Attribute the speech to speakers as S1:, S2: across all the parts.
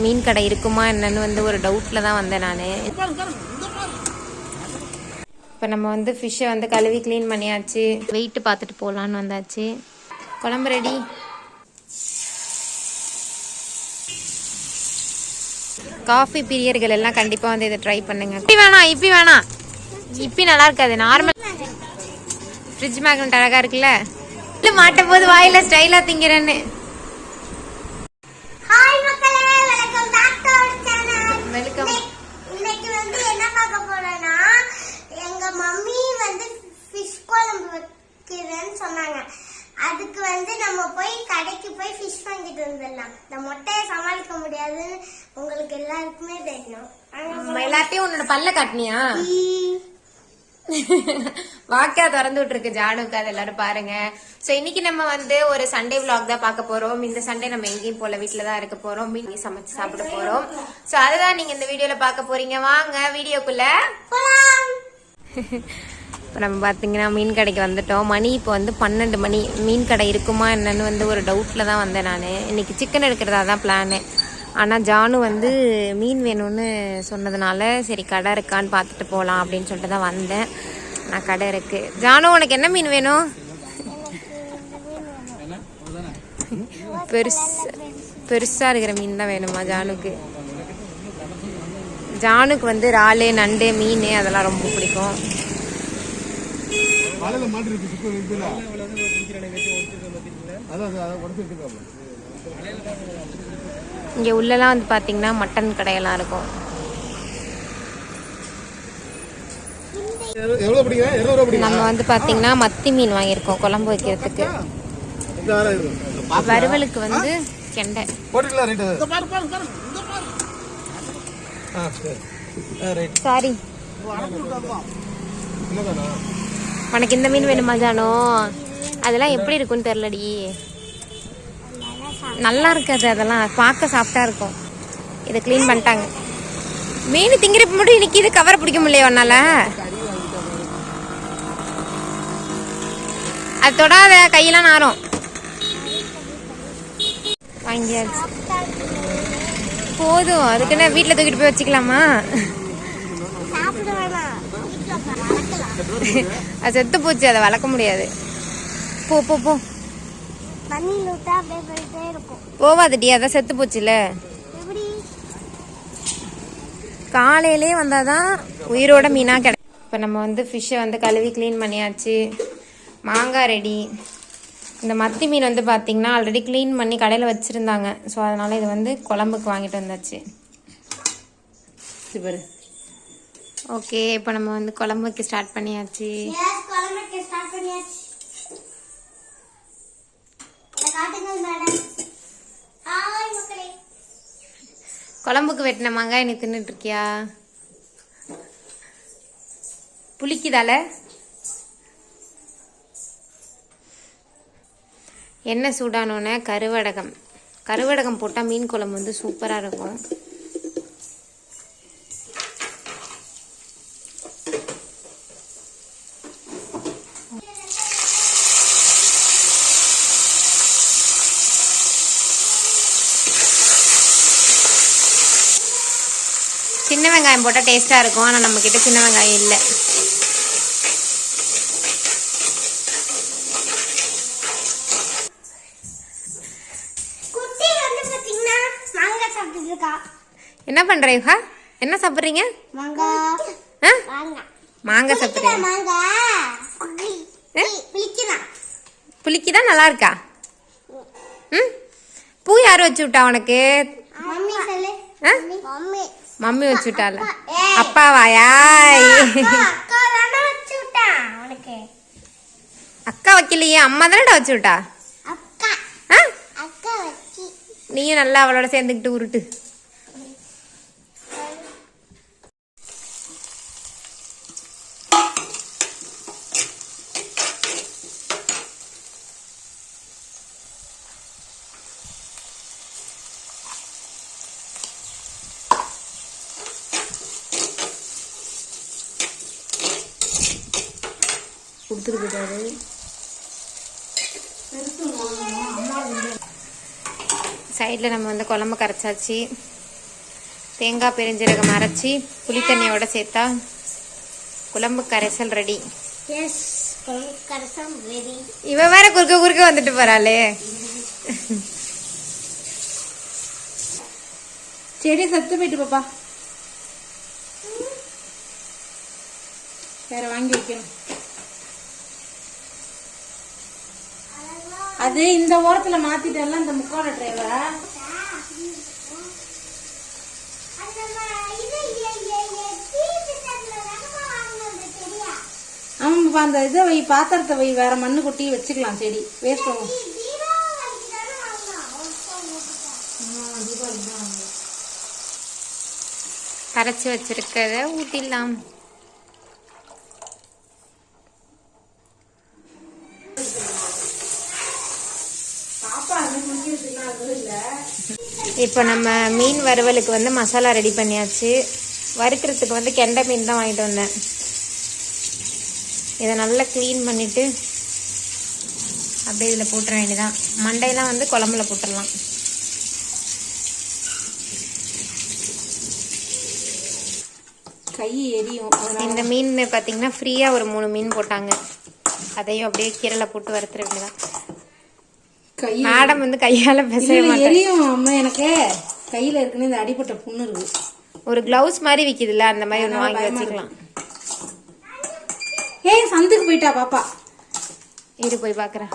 S1: மீன் கடை இருக்குமா என்னன்னு வந்து ஒரு டவுட்டில் தான் வந்தேன் நான். இப்போ நம்ம வந்து ஃபிஷ்ஷை வந்து கழுவி க்ளீன் பண்ணியாச்சு. வெயிட்டு பார்த்துட்டு போகலான்னு வந்தாச்சு. குழம்பு ரெடி. காஃபி பிரியர்கள் எல்லாம் கண்டிப்பாக வந்து இதை ட்ரை பண்ணுங்க. இப்பி வேணாம் இப்பி நல்லா இருக்காது. நார்மல் ஃப்ரிட்ஜ் மேக்னெட் அழகாக இருக்குல்ல. மாட்டும் போது வாயில ஸ்டைலா திங்கிறேன்னு. வெல்கம்.
S2: இன்னைக்கு வந்து என்ன பார்க்க போறேன்னா, எங்க மம்மி வந்து ஃபிஷ் குழம்பு வைக்கிறேன்னு சொன்னாங்க. அதுக்கு வந்து நம்ம போய் கடைக்கு போய் ஃபிஷ் வாங்கிட்டு வந்துடலாம். இந்த மொட்டையை சமாளிக்க முடியாதுன்னு உங்களுக்கு எல்லாருக்குமே தெரியும்.
S1: எல்லாத்தையும் உன்னோட பல்ல காட்டினியா? வாக்கா திறந்து விட்டுருக்கு ஜானுக்கு. அது எல்லாரும் பாருங்க. சோ இன்னைக்கு நம்ம வந்து ஒரு சண்டே விளாக் தான் பார்க்க போறோம். இந்த சண்டே நம்ம எங்கேயும் போல, வீட்டுல தான் இருக்க போறோம். மீன் சமைச்சு சாப்பிட போறோம். சோ அதுதான் நீங்க இந்த வீடியோல பார்க்க போறீங்க. வாங்க வீடியோக்குள்ள. இப்போ நம்ம பாத்தீங்கன்னா மீன் கடைக்கு வந்துட்டோம். மணி இப்போ வந்து 12 மணி. மீன் கடை இருக்குமா என்னன்னு வந்து ஒரு டவுட்ல தான் வந்தேன் நான். இன்னைக்கு சிக்கன் எடுக்கிறதா தான் பிளானு. ஆனால் ஜானு வந்து மீன் வேணும்னு சொன்னதுனால சரி கடை இருக்கான்னு பார்த்துட்டு போகலாம் அப்படின்னு சொல்லிட்டு தான் வந்தேன். நான் கடை இருக்கு. ஜானு உனக்கு என்ன மீன் வேணும்? பெருசாக இருக்கிற மீன் தான் வேணுமா ஜானுக்கு? ஜானுக்கு வந்து இறாலு, நண்டு, மீன் அதெல்லாம் ரொம்ப பிடிக்கும். இங்கே உள்ளலாம் வந்து பார்த்தீங்கன்னா மட்டன் கடையெல்லாம் இருக்கும். நம்ம வந்து பார்த்தீங்கன்னா மத்தி மீன் வாங்கியிருக்கோம் குழம்பு வைக்கிறதுக்கு. வறுவலுக்கு வந்து கெண்டை. சாரி, உனக்கு இந்த மீன் வேணுமா ஜானோ? அதெல்லாம் எப்படி இருக்குன்னு தெரியலடி. நல்லா இருக்காது, அதெல்லாம் பார்க்க சாஃப்டா இருக்கும். இதை கிளீன் பண்ணிட்டாங்க. மீன் திங்கிறப்ப மட்டும் இன்னைக்கு இது கவர் பிடிக்க முடியல உன்னால. அது தொடாத, கையெல்லாம் நாரும். வாங்கியாச்சு போதும். அதுக்குன்னு வீட்டுல தூக்கிட்டு போய் வச்சுக்கலாமா? அது செத்து போச்சு, அதை வளர்க்க முடியாது. போ போ போ. போவாதுடி, அதான் செத்து போச்சுல. காலையிலே வந்தாதான் உயிரோட மீனா கிடைக்கும். இப்போ நம்ம வந்து ஃபிஷ்ஷை வந்து கழுவி க்ளீன் பண்ணியாச்சு. மாங்காய் ரெடி. இந்த மத்தி மீன் வந்து பார்த்தீங்கன்னா ஆல்ரெடி க்ளீன் பண்ணி கடையில் வச்சுருந்தாங்க. ஸோ அதனால் இது வந்து குழம்புக்கு வாங்கிட்டு வந்தாச்சு. சூப்பர். ஓகே, இப்போ நம்ம வந்து குழம்புக்கு ஸ்டார்ட் பண்ணியாச்சு. குழம்புக்கு வெட்டின மாங்காய் நீ தின்னுட்டு இருக்கியா? புளிக்குதால? என்ன சூடானோன்னு கருவடகம் போட்டால் மீன் குழம்பு வந்து சூப்பராக இருக்கும். சின்ன வெங்காயம் போட்டால் டேஸ்ட்டாக இருக்கும். ஆனால் நம்மக்கிட்ட சின்ன வெங்காயம் இல்லை. என்ன பண்றீங்க? என்ன சாப்பிட்றீங்க? மாங்காய் சாப்பிட்றீங்க? புளிக்குதா? நல்லா இருக்கா? பூ யார் வச்சு விட்டா உனக்கு? மம்மி வச்சு விட்டால? அப்பாவாயா? அக்கா வைக்கலையே, அம்மா தானடா வச்சு விட்டா. நீயும் நல்லா அவளோட சேர்ந்துக்கிட்டு உருட்டு. கொடுத்துருக்காரு. சைடில் நம்ம வந்து குழம்பு கரைச்சாச்சு. தேங்காய் பெருஞ்சீரகம் அரைச்சி புளி தண்ணியோட சேர்த்தா குழம்பு கரைசல் ரெடி.
S2: எஸ், குழம்பு கரைசல் ரெடி.
S1: இவ வேற குறுக்க குறுக்க வந்துட்டு போறாளே.
S3: செடி சத்து போயிட்டு பாப்பா. வேற வாங்கி வைக்கணும். அது இந்த ஓரத்துல மாத்திட்டேன்ல இந்த முக்கோண டிரைவரை. ஆமாப்பா, அந்த இதை வை, பாத்திரத்தை வை, வேற மண்ணு கொட்டி வச்சுக்கலாம். செடி வேஸ்ட் ஆகும்.
S1: கரைச்சி வச்சிருக்கத ஊட்டிடலாம். இப்போ நம்ம மீன் வறுவலுக்கு வந்து மசாலா ரெடி பண்ணியாச்சு. வறுக்கிறதுக்கு வந்து கெண்டை மீன் தான் வாங்கிட்டு வந்தேன். இதை நல்லா க்ளீன் பண்ணிவிட்டு அப்படியே இதில் போட்டுற வேண்டியதான். மண்டையெல்லாம் வந்து குழம்புல போட்டுடலாம்.
S3: கை எரியும்.
S1: இந்த மீன் பார்த்தீங்கன்னா ஃப்ரீயாக ஒரு 3 மீன் போட்டாங்க. அதையும் அப்படியே கீரையில் போட்டு வறுத்துற வேண்டியதான். மேடம் வந்து கையால பேசவே மாட்டேன்.
S3: எரியும் அம்மா. எனக்கு கையில இருக்குன்னு இந்த அடிப்பட்ட புண்ணு இருக்கு.
S1: ஒரு கிளவுஸ் மாதிரி விக்குதுல்ல, அந்த மாதிரி ஒன்று வாங்கி வச்சுக்கலாம்.
S3: ஏய், சந்துக்கு போயிட்டா பாப்பா.
S1: இரு போய் பாக்குறேன்.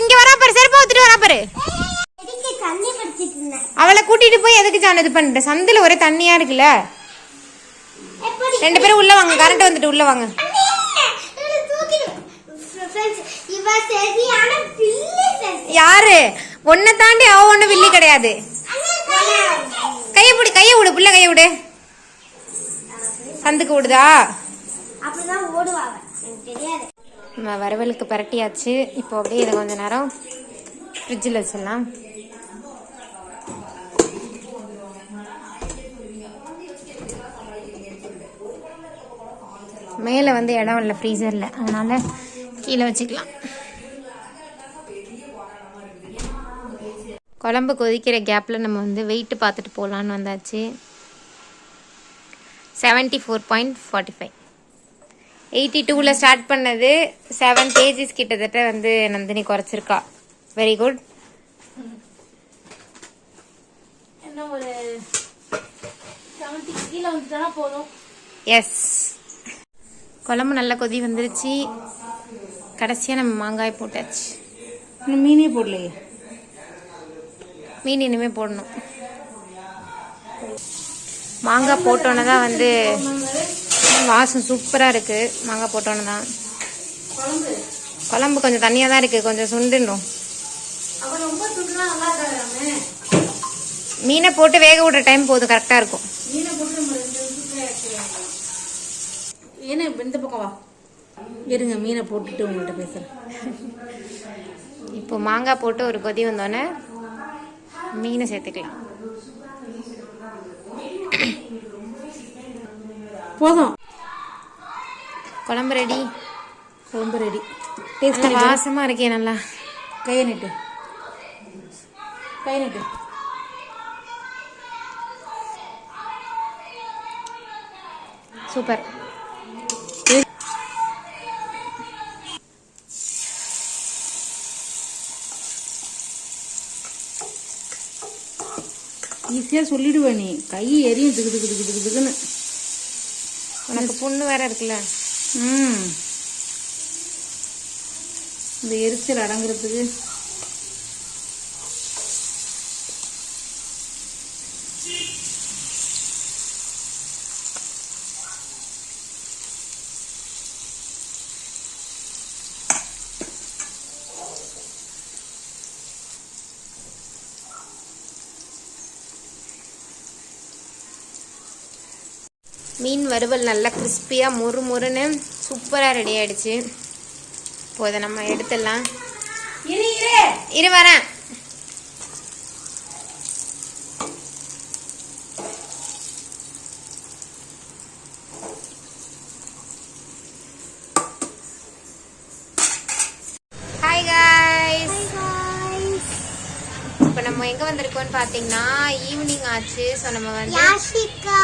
S1: இங்க வரா பாரு, செருப்பா ஊத்திட்டு வரா பாரு. அவளை கூட்டிட்டு போய் எதுக்கு ஜான் இது பண்ணிட்ட? சந்தில ஒரே தண்ணியா இருக்குல்ல. 2 பேரும் உள்ள வாங்க, கரண்ட் வந்துட்டு உள்ள வாங்க. யாரு ஒன்ன தாண்டி அவ ஒண்ணு வில்லி கிடையாது. கைய பிடி, கைய விடு, புள்ள கைய விடு. சந்துக்கு விடுதா? வறுவலுக்கு பரட்டியாச்சு. இப்போ அப்படியே இதை கொஞ்ச நேரம் ஃப்ரிட்ஜில் வச்சிடலாம். மேலே வந்து இடம் இல்லை ஃப்ரீசரில், அதனால கீழே வச்சுக்கலாம். குழம்பு கொதிக்கிற கேப்பில் நம்ம வந்து வெயிட்டு பார்த்துட்டு போகலான்னு வந்தாச்சு. 74.45. 82ல் ஸ்டார்ட் பண்ணது 7 kgs கிட்டத்தட்ட வந்து நந்தினி குறைச்சிருக்கா. Very good.
S3: என்ன ஒரு 70 கீழே வந்துட்டா போதும்.
S1: எஸ். குழம்பு நல்லா கொதி வந்துருச்சு. கடைசியாக நம்ம மாங்காய் போட்டாச்சு.
S3: இன்னும் மீனே போடலையே.
S1: மீன் இனிமேல் போடணும். மாங்காய் போட்டோன்னே தான் வந்து வாசம் சூப்பராக இருக்குது. மாங்காய் போட்டோன்னு தான். குழம்பு கொஞ்சம் தண்ணியாக தான் இருக்குது, கொஞ்சம் சுண்டுடும். மீனை போட்டு வேக விடுற டைம் போதும், கரெக்டாக இருக்கும்.
S3: ஏன்னா இந்த பக்கம் வா, இருங்க மீனை போட்டுட்டு உங்கள்கிட்ட பேசுகிறேன்.
S1: இப்போ மாங்காய் போட்டு ஒரு கொதி வந்தோடனே மீனை சேர்த்துக்கலாம்.
S3: போதும்.
S1: குழம்பு ரெடி.
S3: குழம்பு ரெடி.
S1: வாசமாக இருக்கே நல்லா.
S3: கையை நீட்டு, கை நீட்டு.
S1: சூப்பர்.
S3: ஈஸியாக சொல்லிடுவேன். நீ கை எரியும் திக்கு திக்கு திக்கு திக்கு திக்குன்னு.
S1: உனக்கு புண்ணு வேற இருக்குல்ல.
S3: இந்த எரிச்சல் அடங்குறதுக்கு
S1: மீன் வறுவல் நல்லா கிறிஸ்பியாக முறு முறுன்னு சூப்பராக ரெடி ஆகிடுச்சு. இப்போ இதை நம்ம எடுத்துடலாம். இரு வரேன். Hi guys. எங்க வந்திருக்கோம்னு பாத்தீங்கன்னா ஈவினிங் ஆச்சு. ஸோ நம்ம வந்து
S2: யாஷிகா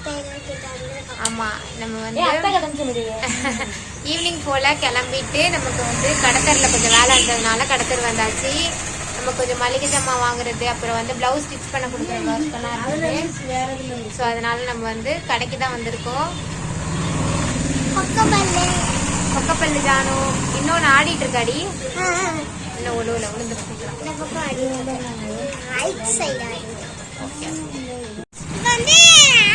S2: டெய்லர் கிட்ட வந்திருக்கோம்.
S1: ஆமா நம்ம வந்து ஈவினிங் போல கிளம்பிட்டு நமக்கு வந்து கடத்தரில் கொஞ்சம் வேலை இருந்ததுனால கடத்தர் வந்தாச்சு. நம்ம கொஞ்சம் மளிகை ஜாமான் வாங்குறது, அப்புறம் வந்து பிளவுஸ் ஸ்டிச் பண்ண கொடுக்குற ஒர்க்கெல்லாம் இருக்குது. ஸோ அதனால நம்ம வந்து கடைக்கு தான் வந்திருக்கோம். கொக்கப்பல்லு ஜானு இன்னொன்று ஆடிட்டு இருக்காடி. இன்னும் ஒழுவில் விழுந்து
S2: இந்த பக்கம் ரைட் சைடு வந்து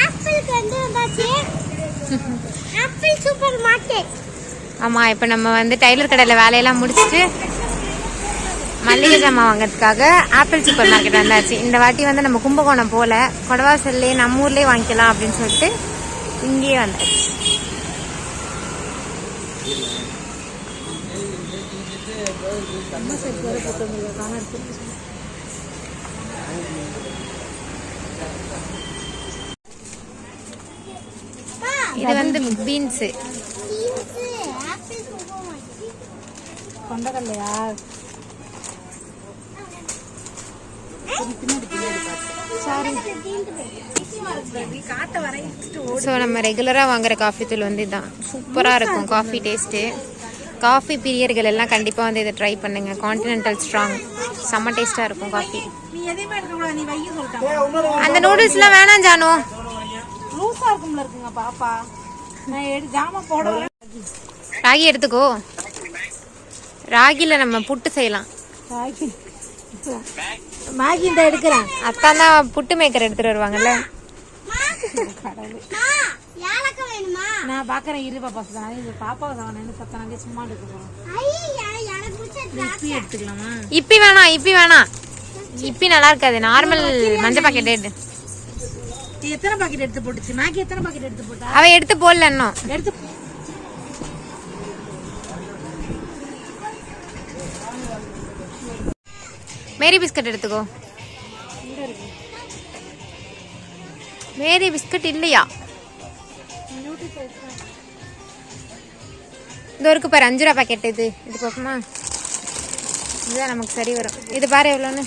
S2: ஆப்பிளுக்கு வந்து வந்தாச்சு. Apple super market.
S1: ஆமாம், இப்போ நம்ம வந்து டைலர் கடையில் வேலையெல்லாம் முடிச்சுட்டு மல்லிகை ஜாமான் வாங்கிறதுக்காக ஆப்பிள் சூப்பர் மார்க்கெட் வந்தாச்சு. இந்த வாட்டி வந்து நம்ம கும்பகோணம் போல கொடவாசல்லே நம்ம ஊர்லேயே வாங்கிக்கலாம் அப்படின்னு சொல்லிட்டு இங்கேயே வந்தாச்சு. இது வந்து பீன்ஸ்
S2: ஆப்பிள் சூப்பர் மார்க்கெட்.
S3: கொண்டக்கல்லையா?
S1: ஸோ நம்ம ரெகுலராக வாங்குற காஃபி தூள் வந்து இதுதான். சூப்பராக இருக்கும் காஃபி டேஸ்ட்டு. காஃபி பிரியர்கள் எல்லாம் கண்டிப்பாக வந்து இதை ட்ரை பண்ணுங்க. கான்டினென்டல் ஸ்ட்ராங் செம்ம டேஸ்ட்டாக இருக்கும் காஃபி.
S3: நீ எதையுமே எடுக்கக்கூடாது, நீ வைய சொல்லிட்டாங்க.
S1: அந்த நூடுல்ஸ்லாம் வேணாம் ஜானு,
S3: லூஸா இருக்கும்ல இருக்குங்க பாப்பா. நான் ஜாமான் போட
S1: ராகி எடுத்துக்கோ. ராகில நம்ம புட்டு செய்யலாம்.
S3: மேகி இந்த எடுக்கிறேன்.
S1: அத்தான் தான் புட்டு மேக்கர் எடுத்துட்டு வருவாங்கல்ல.
S2: யாலக்க வேணுமா?
S3: நான் பாக்குறேன் இரு பாப்பா. இது பாப்பாவை தான் சத்தனாங்க சும்மா எடுக்க போறோம்.
S2: எனக்கு பிடிச்ச
S3: இப்பி எடுத்துக்கலாமா?
S1: இப்பி வேணாம், இப்பி வேணாம். இப்பி நல்லா இருக்காது. நார்மல் மஞ்சள் பாக்கெட் எடு.
S3: எத்தனை பாக்கெட் எடுத்து போட்டுச்சு? மேகி எத்தனை பாக்கெட் எடுத்து போட்டா?
S1: அவ எடுத்து போடல இன்னும்.
S3: எடுத்து
S1: மேரி பிஸ்கட் எடுத்துக்கோ. மேரி பிஸ்கட் இல்லையா? இது இருக்கு பாரு, 5 ரூபா பாக்கெட். இது பார்ப்போமா? இதுதான் நமக்கு சரி வரும். இது பாரு எவ்வளோன்னு.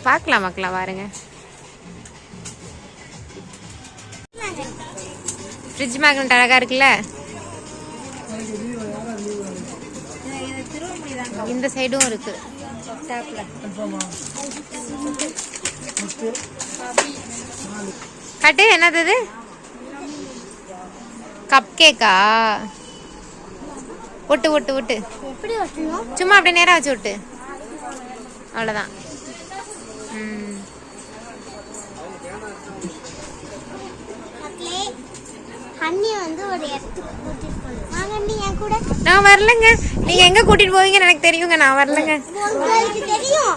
S1: பார்க்கலாம் பாருங்க. ஃப்ரிட்ஜ் மேக்னெட் அழகா இருக்குல்ல. இந்த சைடும் இருக்கு. கட்டு என்னது இது? கப் கேக்கா? ஒட்டு ஒட்டு ஒட்டு.
S2: எப்படி ஒட்டணும்?
S1: சும்மா அப்படியே நேரா வச்சு விட்டு, அவ்வளோதான்.
S2: ஹன்னி வந்து ஒரு இடத்துக்கு கூட்டிட்டு போகணும். வாங்க நீ என் கூட.
S1: நான் வரலங்க. நீங்க எங்க கூட்டிட்டு போவீங்கன்னு எனக்கு தெரியுங்க. நான் வரலங்க.
S2: உங்களுக்கு தெரியும்.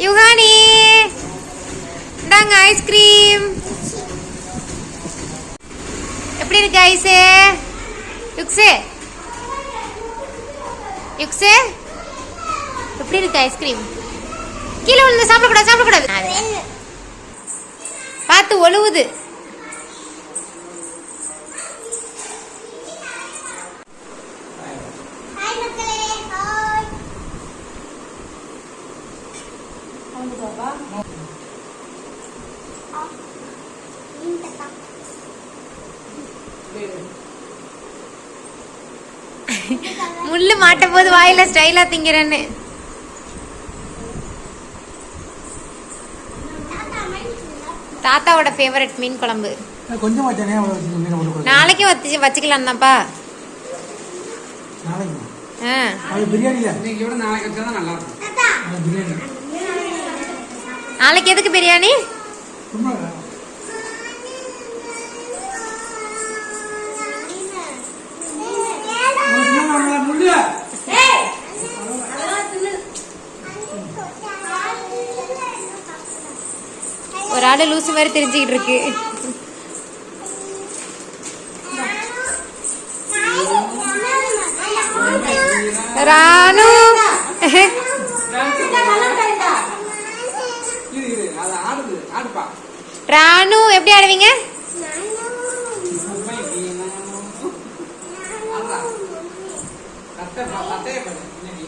S1: யுகானி இந்தாங்க ஐஸ்கிரீம். எப்படி இருக்கு ஐஸு? யுக்ஸே யுக்ஸே எப்படி இருக்கு ஐஸ்கிரீம்? கீழே விழுந்து சாப்பிடக்கூடாது. பார்த்து ஒழுவுது.
S2: ஹாய் மக்களே. ஹாய்.
S1: முள்ளு மாட்ட போது வாயில ஸ்டைலா திங்கிறேன்னு. தாத்தாவோட ஃபேவரட் மீன் குழம்பு. நாளைக்கு வச்சுக்கலாம் தான்ப்பா. நாளைக்கு எதுக்கு பிரியாணி? ஒரு ஆளு லூசு மாதிரி தெரிஞ்சுக்கிட்டு இருக்கு. ராணு ராணு எப்படி ஆடுவீங்க?
S4: அத்தை அத்தையை பாரு இன்னைக்கு